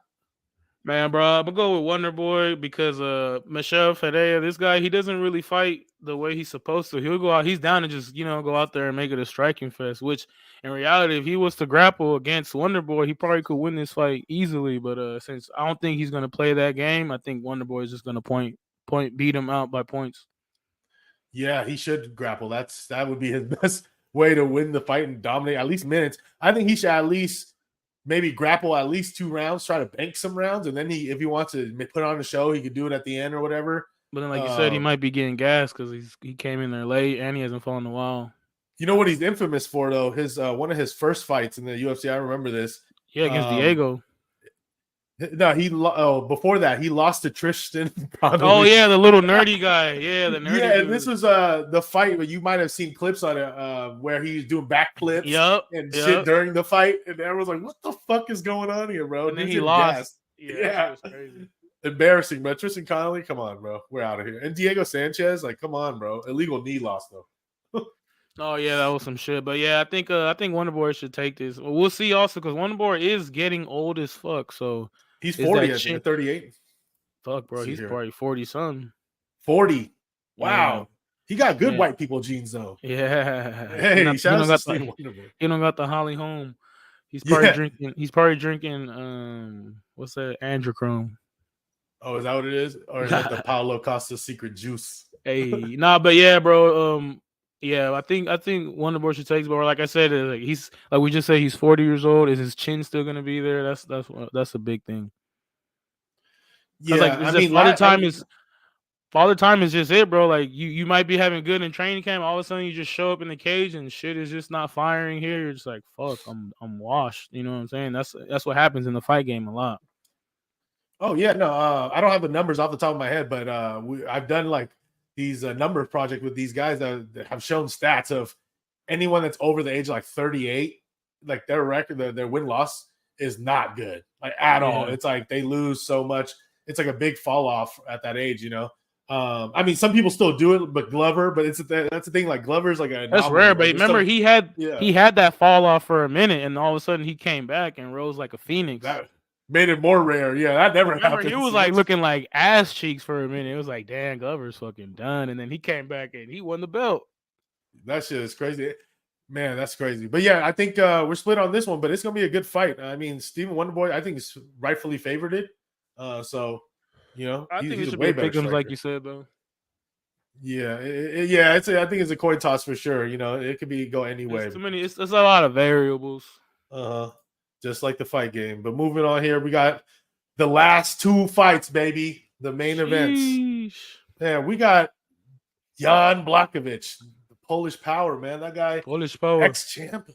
Man, bro, I'm gonna go with Wonder Boy because Michel Pereira, this guy, he doesn't really fight the way he's supposed to. He'll go out, he's down to just, go out there and make it a striking fest, which in reality, if he was to grapple against Wonder Boy, he probably could win this fight easily. But since I don't think he's gonna play that game, I think Wonder Boy is just gonna beat him out by points.
Yeah, he should grapple. That would be his best way to win the fight and dominate at least minutes. I think he should at least maybe grapple at least 2 rounds, try to bank some rounds, and then if he wants to put on a show, he could do it at the end or whatever.
But then, like you said, he might be getting gas because he came in there late and he hasn't fought in a while.
You know what he's infamous for, though? His one of his first fights in the UFC, I remember this.
Yeah, against Diego.
No, before that, he lost to Tristan.
Oh yeah, the little nerdy guy. Yeah, the nerdy.
Yeah, and this was the fight where you might have seen clips on it, where he was doing backflips and shit during the fight, and everyone's like, "What the fuck is going on here, bro?"
And then he lost.
Yeah. It was crazy. Embarrassing, bro. Tristan Connolly, come on, bro. We're out of here. And Diego Sanchez, like, come on, bro. Illegal knee loss though.
Oh yeah, that was some shit. But yeah, I think Wonder Boy should take this. Well, we'll see also because Wonder Boy is getting old as fuck. So
he's 40, I think, 38.
Fuck, bro, he's probably 40 something.
40. Wow. Yeah. He got good white people genes though.
Yeah.
Hey, he don't
got the Holly Holm. He's probably drinking. He's probably drinking. What's that? Androchrome.
Oh, is that what it is? Or is that the Paulo Costa secret juice?
Hey, nah, but yeah, bro. Yeah, I think Wonder Boy should take, but like I said, he's like we just said, he's 40 years old. Is his chin still gonna be there? That's a big thing.
Yeah,
like, Father Time is just it, bro. Like you might be having good in training camp, all of a sudden you just show up in the cage and shit is just not firing here. You're just like, fuck, I'm washed. You know what I'm saying? That's what happens in the fight game a lot.
Oh yeah, no, I don't have the numbers off the top of my head, but I've done like these number project with these guys that have shown stats of anyone that's over the age of like 38, like their record, their win-loss is not good, like at all. It's like they lose so much. It's like a big fall off at that age, I mean, some people still do it, but Glover. But that's the thing. Like Glover's like an
That's
anomaly,
rare,
right?
but
There's
remember
some,
he had
yeah,
he had that fall off for a minute, and all of a sudden he came back and rose like a phoenix.
that made it more rare. Yeah, that never
Remember, he
happens.
was like looking like ass cheeks for a minute. It was like, damn, Glover's fucking done, and then he came back and he won the belt.
That shit is crazy. Man, that's crazy. But yeah, I think we're split on this one, but it's gonna be a good fight. I mean, Stephen Wonderboy, I think is rightfully favored it. So
I think it
he's a
should be
way
a
better
pick'ems, like
striker.
you said, though.
Yeah, yeah. I think it's a coin toss for sure. It could be go any
It's
way.
too many. It's a lot of variables.
Just like the fight game. But moving on here, we got the last two fights, baby. The main events.
Sheesh.
Yeah, we got Jan Blachowicz, the Polish power, man. That guy,
Polish power.
ex-champ,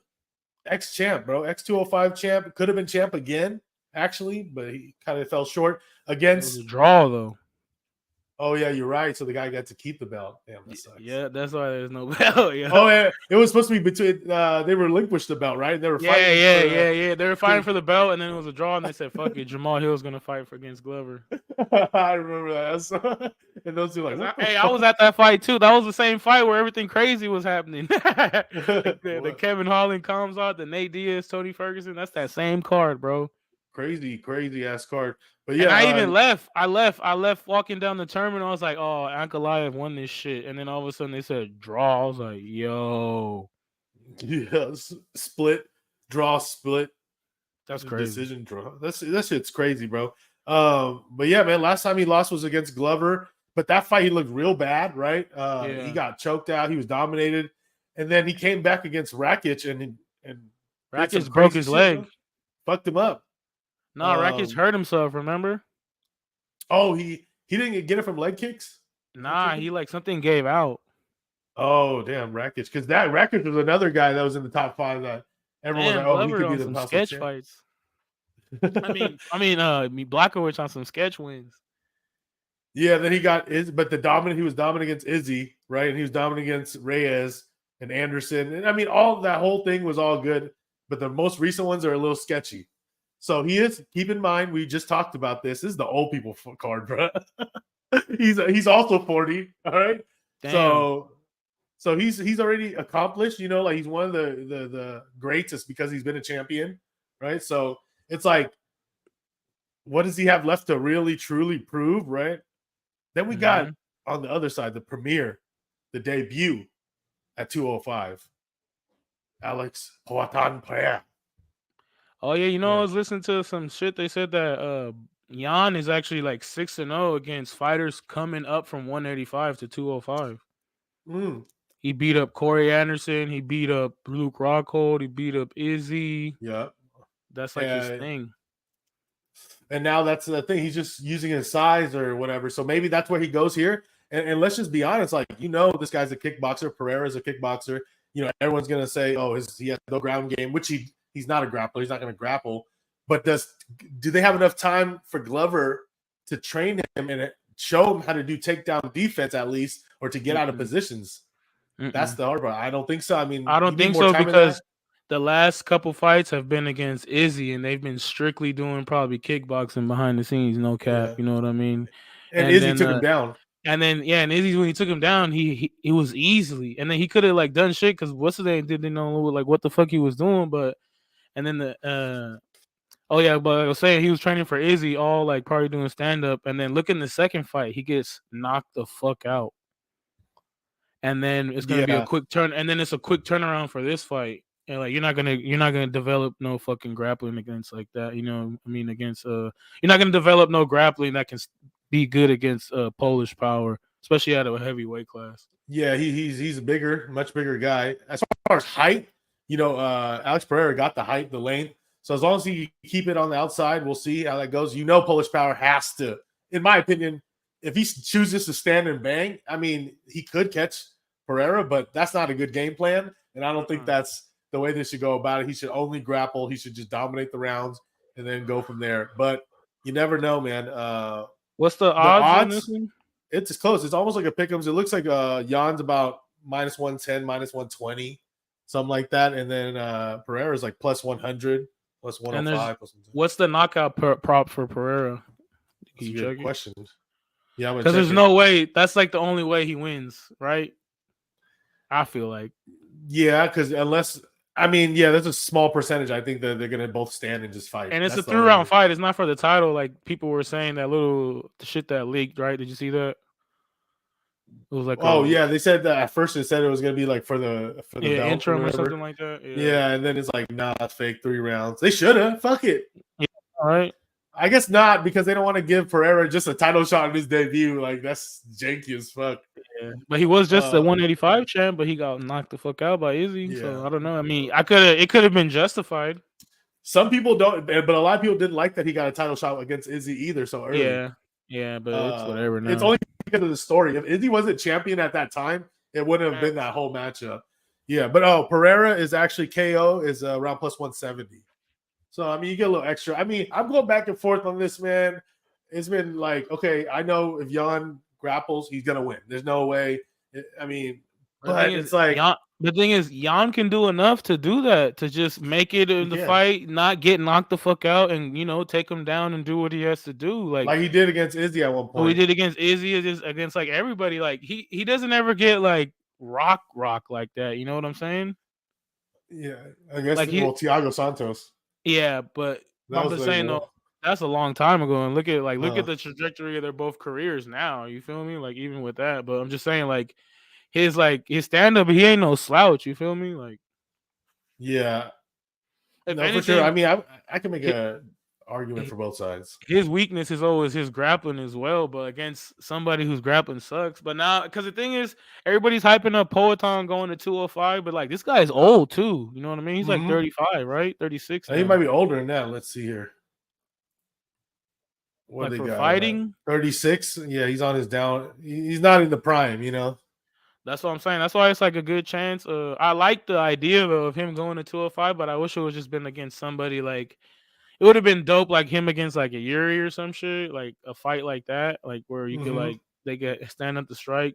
bro. X205 champ. Could have been champ again, actually, but he kind of fell short
It was
against.
a draw, though.
Oh, yeah, you're right. So the guy got to keep the belt. Damn, that sucks.
Yeah, that's why there's no belt. Yeah.
Oh, yeah. It was supposed to be between, they relinquished the belt, right? They were fighting.
Yeah. They were fighting for the belt, and then it was a draw, and they said, fuck it, Jamal Hill's going to fight against Glover.
I remember that. And those two like,
I was at that fight, too. That was the same fight where everything crazy was happening. the Kevin Holland comes out, the Nate Diaz, Tony Ferguson. That's that same card, bro.
Crazy ass card. But yeah,
and I even left. I left walking down the terminal. I was like, oh, Ankalaev won this shit. And then all of a sudden they said draw. I was like, yo.
Yeah, split.
That's crazy.
Decision draw. That shit's crazy, bro. But yeah, man, last time he lost was against Glover. But that fight he looked real bad, right? He got choked out, he was dominated. And then he came back against Rakic and
Rakic broke his leg.
Bro. Fucked him up.
No, Rakic hurt himself, remember?
Oh, he didn't get it from leg kicks?
Nah, he like something gave out.
Oh, damn, Rakic. Because that Rakic was another guy that was in the top 5 that everyone was like, oh, he could be the
some sketch fights. I mean, Blachowicz on some sketch wins.
Yeah, then he got he was dominant against Izzy, right? And he was dominant against Reyes and Anderson. And I mean, that whole thing was all good, but the most recent ones are a little sketchy. So keep in mind, we just talked about this. This is the old people card, bro. he's also 40. All right. Damn. So he's already accomplished, like he's one of the greatest because he's been a champion, right? So it's like, what does he have left to really truly prove, right? Then we got on the other side the premiere, the debut at 205. Alex Poatan-Pereira.
Oh yeah, I was listening to some shit. They said that Jan is actually like 6-0 against fighters coming up from 185 to 205. He beat up Corey Anderson. He beat up Luke Rockhold. He beat up Izzy.
Yeah,
that's like his thing.
And now that's the thing. He's just using his size or whatever. So maybe that's where he goes here. And let's just be honest. Like, this guy's a kickboxer. Pereira's a kickboxer. Everyone's gonna say, oh, he has no ground game, which he's not a grappler. He's not going to grapple. But do they have enough time for Glover to train him and show him how to do takedown defense at least, or to get out of positions? That's the hard part. I don't think so. I mean,
I don't think so because the last couple fights have been against Izzy, and they've been strictly doing probably kickboxing behind the scenes, no cap. Yeah. You know what I mean?
And Izzy took him down.
And then and Izzy, when he took him down, he was easily, and then he could have like done shit because what's his name didn't know like what the fuck he was doing, but. And then but I was saying he was training for Izzy, all like probably doing stand up, and then look in the second fight, he gets knocked the fuck out, and then it's gonna be a quick turn, and then it's a quick turnaround for this fight, and like you're not gonna develop no fucking grappling against like that, against you're not gonna develop no grappling that can be good against Polish power, especially at a heavyweight class.
Yeah, he's a much bigger guy as far as height. Alex Pereira got the height, the length. So as long as he keep it on the outside, we'll see how that goes. Polish power has to, in my opinion, if he chooses to stand and bang, I mean, he could catch Pereira, but that's not a good game plan. And I don't think that's the way they should go about it. He should only grapple. He should just dominate the rounds and then go from there. But you never know, man.
What's the odds on this one?
It's close. It's almost like a pick'ems. It looks like Jan's about -110, -120. Something like that, and then Pereira is like +100, +105.
What's the knockout prop for Pereira?
That's a good question. Yeah, I'm gonna
Because
check
there's
it.
no way. That's like the only way he wins, right? I feel like.
Yeah, because unless there's a small percentage. I think that they're gonna both stand and just fight.
And it's a
That's the only
3-round
reason.
fight. It's not for the title. Like people were saying that the shit that leaked, right? Did you see that? It was like
Oh yeah, they said that at first. It said it was gonna be like for the belt or
interim or
whatever.
something like that.
Yeah, and then it's like, nah, it's fake 3 rounds. They should have. Fuck it.
Yeah. All right.
I guess not because they don't want to give Pereira just a title shot in his debut. Like that's janky as fuck.
Yeah. But he was just the 185 champ, but he got knocked the fuck out by Izzy.
Yeah.
So I don't know. I mean, it could have been justified.
Some people don't, but a lot of people didn't like that he got a title shot against Izzy either so early.
Yeah, but it's whatever now.
It's only because of the story. If Izzy wasn't champion at that time, it wouldn't have been that whole matchup. Yeah, but Pereira is actually KO is around plus 170. So I mean, you get a little extra. I mean, I'm going back and forth on this, man. It's been like, okay, I know if Jan grapples, he's gonna win. There's no way. I mean, but it's like
the thing is, Jan can do enough to do that, to just make it in the fight, not get knocked the fuck out, and take him down and do what he has to do, like
he did against Izzy at one point.
He did against Izzy, against like everybody. Like he doesn't ever get like rock like that. You know what I'm saying?
Yeah, I guess
like
Thiago Santos.
Yeah, but I'm just saying though, that's a long time ago, and look at the trajectory of their both careers now. You feel me? Like even with that, but I'm just saying like his stand up, he ain't no slouch. You feel me? Like
yeah,
anything,
for sure. I mean, I can make a argument for both sides.
His weakness is always his grappling as well, but against somebody whose grappling sucks. But now, because the thing is, everybody's hyping up Poatan going to 205, but like this guy's old too. You know what I mean? He's like 35, right? 36.
He might be older than that. Let's see here.
What like for fighting?
36. Yeah, he's on his down. He's not in the prime,
That's what I'm saying. That's why it's like a good chance. I like the idea of him going to 205, but I wish it would just been against somebody like. It would have been dope, like him against like a Yuri or some shit, like a fight like that, like where you could like they get stand up to strike.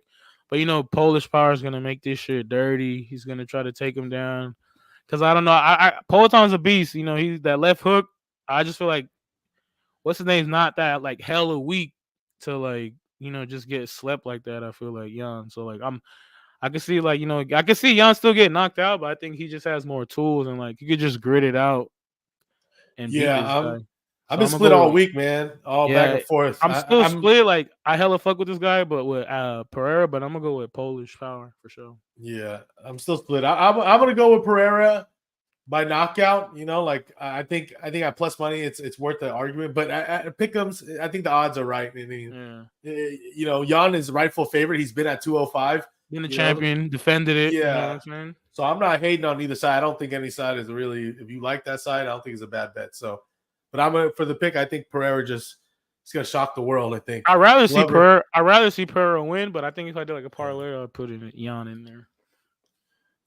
But Polish Power is gonna make this shit dirty. He's gonna try to take him down. Cause I don't know, Poaton's a beast. He's that left hook. I just feel like what's his name's not that like hella weak to like just get slept like that. I feel like Jan. So like I can see like I can see Jan still get knocked out, but I think he just has more tools and like you could just grit it out. And beat this guy.
I've been split all week, man. All back and forth.
I'm still split. Like I hella fuck with this guy, but with Pereira, but I'm gonna go with Polish Power for sure.
Yeah, I'm still split. I'm gonna go with Pereira by knockout. Like I think at plus money, it's worth the argument. But at pick'ems, I think the odds are right. I mean, Jan is rightful favorite. He's been at 205.
Been a champion, defended it.
Yeah.
Man.
So I'm not hating on either side. I don't think any side is really. If you like that side, I don't think it's a bad bet. So, but for the pick. I think Pereira he's gonna shock the world. I think.
I'd rather see Pereira win, but I think if I did like a parlay, I'd put Jan in there.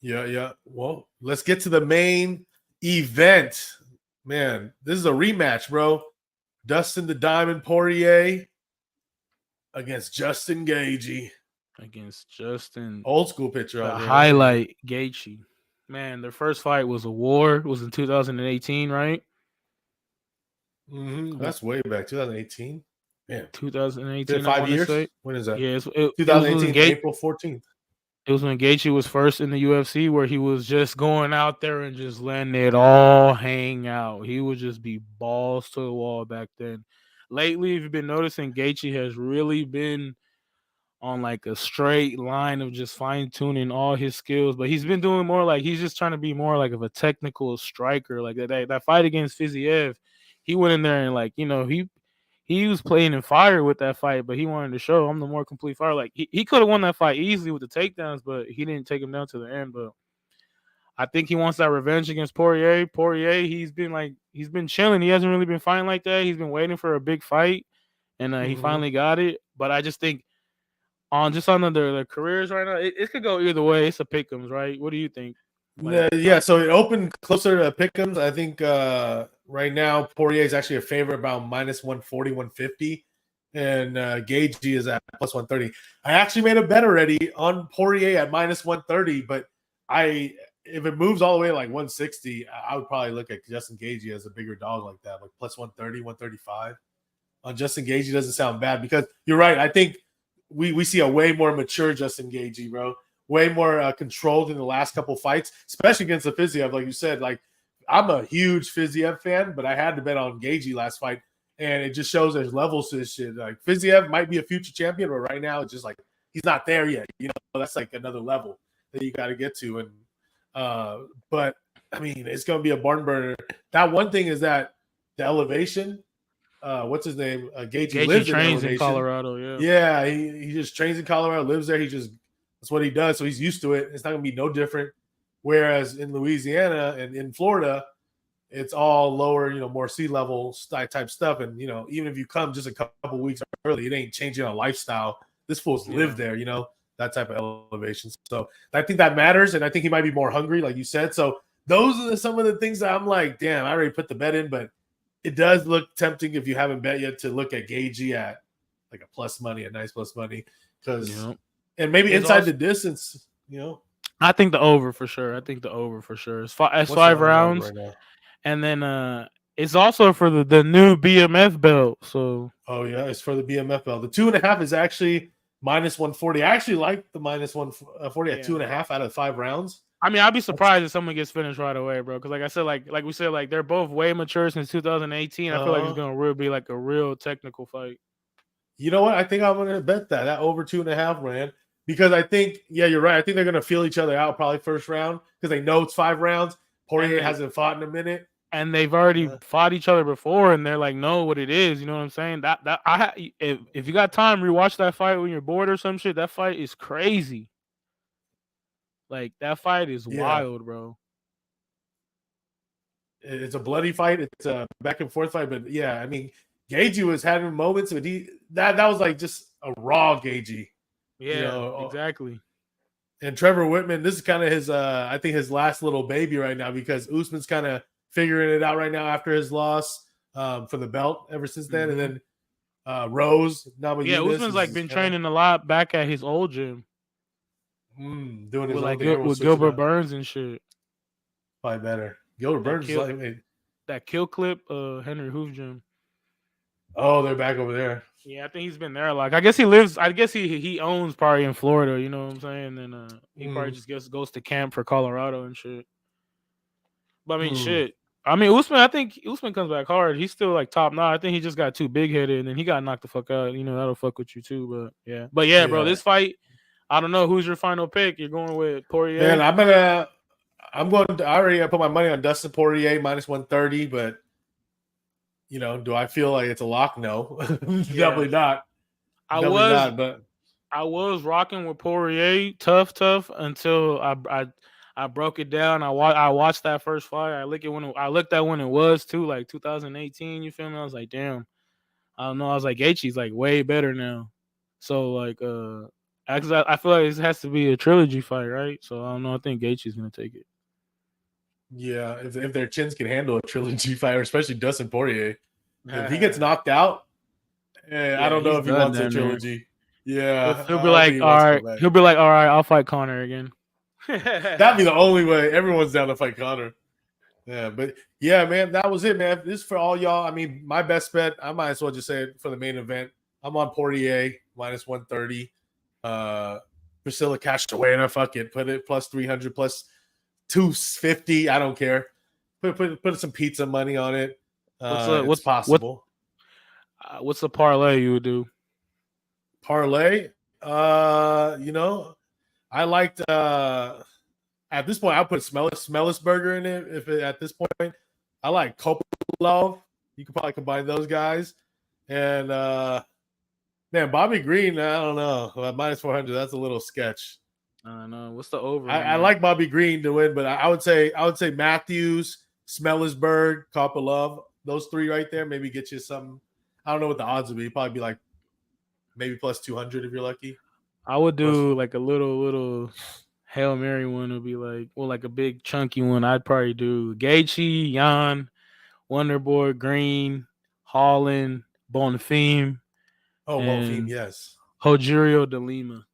Yeah. Well, let's get to the main event, man. This is a rematch, bro. Dustin the Diamond Poirier against Justin Gaethje.
Against Justin,
old school picture.
The highlight Gaethje. Man, their first fight was a war. It was in 2018, right?
That's way back, 2018. Man,
2018.
5 years. When is that?
Yeah,
2018, April 14th.
It was when Gaethje was first in the UFC, where he was just going out there and just letting it all hang out. He would just be balls to the wall back then. Lately, if you've been noticing, Gaethje has really been on like a straight line of just fine tuning all his skills, but he's been doing more like he's just trying to be more like of a technical striker. Like that fight against Fiziev, he went in there and like he was playing in fire with that fight, but he wanted to show I'm the more complete fighter. Like he could have won that fight easily with the takedowns, but he didn't take him down to the end. But I think he wants that revenge against Poirier. Poirier, he's been chilling. He hasn't really been fighting like that. He's been waiting for a big fight, and he finally got it. But I just think on their careers right now, it could go either way. It's a pick'ems, right? What do you think?
Yeah, so it opened closer to pick'ems. I think right now Poirier is actually a favorite about minus 140, 150, and Gaethje is at plus 130. I actually made a bet already on Poirier at minus 130, but if it moves all the way like 160, I would probably look at Justin Gaethje as a bigger dog like that, like plus 130, 135. on Justin Gaethje doesn't sound bad because you're right. I think we see a way more mature Justin Gaethje, bro. Way more controlled in the last couple fights, especially against the Fiziev. Like you said, like I'm a huge Fiziev fan, but I had to bet on Gaethje last fight, and it just shows there's levels to this shit. Like Fiziev might be a future champion, but right now it's just like he's not there yet. You know, that's like another level that you got to get to. And but I mean, it's gonna be a barn burner. That one thing is that the elevation. What's his name? Gaethje lives
trains
in
in Colorado.
Yeah, he just trains in Colorado, lives there. That's what he does, so he's used to it. It's not gonna be no different. Whereas in Louisiana and in Florida, it's all lower, more sea level type stuff. And even if you come just a couple weeks early, it ain't changing a lifestyle. This fool's lived there, that type of elevation. So I think that matters, and I think he might be more hungry, like you said. So those are some of the things that I'm like, damn, I already put the bet in, but it does look tempting if you haven't bet yet to look at Gaethje at like a nice plus money, because and maybe it's inside the distance,
I think the over for sure. It's 5 rounds, right, and then it's also for the new BMF belt. So
it's for the BMF belt. The 2.5 is actually -140. I actually like the -140 at 2.5 out of 5 rounds.
I mean, I'd be surprised if someone gets finished right away, bro. Because like I said, like we said, like they're both way mature since 2018. I feel like it's gonna be like a real technical fight.
You know what? I think I'm gonna bet that over 2.5, man. Because I think, you're right. I think they're gonna feel each other out probably first round because they know it's 5 rounds. Poirier hasn't fought in a minute,
and they've already fought each other before, and they're like, know what it is. You know what I'm saying? If you got time, rewatch that fight when you're bored or some shit. That fight is crazy. Like, that fight is wild, bro.
It's a bloody fight. It's a back and forth fight. But, I mean, Gaethje was having moments, but that was like just a raw Gaethje.
Yeah, exactly.
And Trevor Whitman, this is kind of his, I think, his last little baby right now, because Usman's kind of figuring it out right now after his loss for the belt ever since then. And then Rose.
Usman's like been training a lot back at his old gym.
Doing his own
like
thing.
With Gilbert Burns and shit.
Probably better. Gilbert Burns is
that kill clip, Henry Hoof gym.
Oh, they're back over there.
Yeah, I think he's been there. Like, I guess he lives. I guess he owns probably in Florida. You know what I'm saying? And he probably just goes to camp for Colorado and shit. But I mean, shit. I mean, Usman. I think Usman comes back hard. He's still like top notch. I think he just got too big headed, and then he got knocked the fuck out. That'll fuck with you too. But yeah, bro. This fight. I don't know. Who's your final pick? You're going with Poirier?
Man, I already put my money on Dustin Poirier -130, but do I feel like it's a lock? No. Definitely not.
I was rocking with Poirier, tough until I broke it down. I watched that first fight. I looked at when it was too, like 2018. You feel me? I was like, damn. I don't know. I was like, Gaethje's like way better now. So like actually, I feel like it has to be a trilogy fight, right? So I don't know. I think Gaethje's gonna take it.
Yeah, if their chins can handle a trilogy fight, or especially Dustin Poirier, if he gets knocked out, I don't know if he wants a trilogy. Yeah,
he'll be like, all right. He'll be like, all right, I'll fight Conor again.
That'd be the only way. Everyone's down to fight Conor. Yeah, but man, that was it, man. This is for all y'all. I mean, my best bet, I might as well just say it for the main event. I'm on Poirier -130. Priscilla Castañeda, fuck it, put it +300, +250. I don't care. Put some pizza money on it. What's possible?
What's the parlay you would do?
Parlay, I liked. At this point, I'll put Smellisberger in it. At this point, I like Kopylov. You could probably combine those guys, and man, Bobby Green. I don't know. -400. That's a little sketch.
I don't know. What's the over?
I like Bobby Green to win, but I would say Matthews, Smellisberg, Kopylov. Those 3 right there maybe get you something. I don't know what the odds would be. It'd probably be like maybe +200 if you're lucky.
I would do like a little Hail Mary one. Would be like a big chunky one. I'd probably do Gaethje, Jan, Wonderboy, Green, Holland, Bonfim.
Oh, Bonfim, yes.
Rogerio de Lima.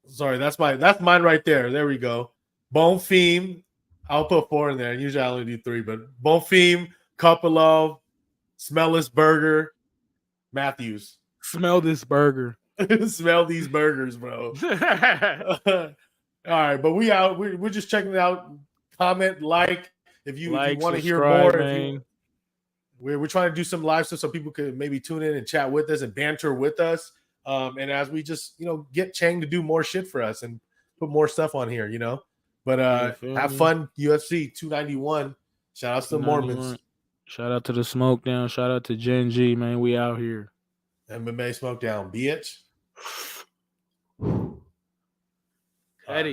Sorry, that's mine right there. There we go. Bonfim. I'll put 4 in there. Usually I only do 3, but Bonfim, Kopylov, Smellisberger, Matthews.
Smell this burger.
Smell these burgers, bro. All right, but we out. We're just checking it out. Comment, like if you want to hear more.
Man.
We're trying to do some live stuff so people could maybe tune in and chat with us and banter with us. And as we just get Chang to do more shit for us and put more stuff on here, But have fun, UFC 291. Shout out to the Mormons.
Shout out to the Smoke Down. Shout out to Gen G, man. We out here.
MMA SmokeOut, bitch.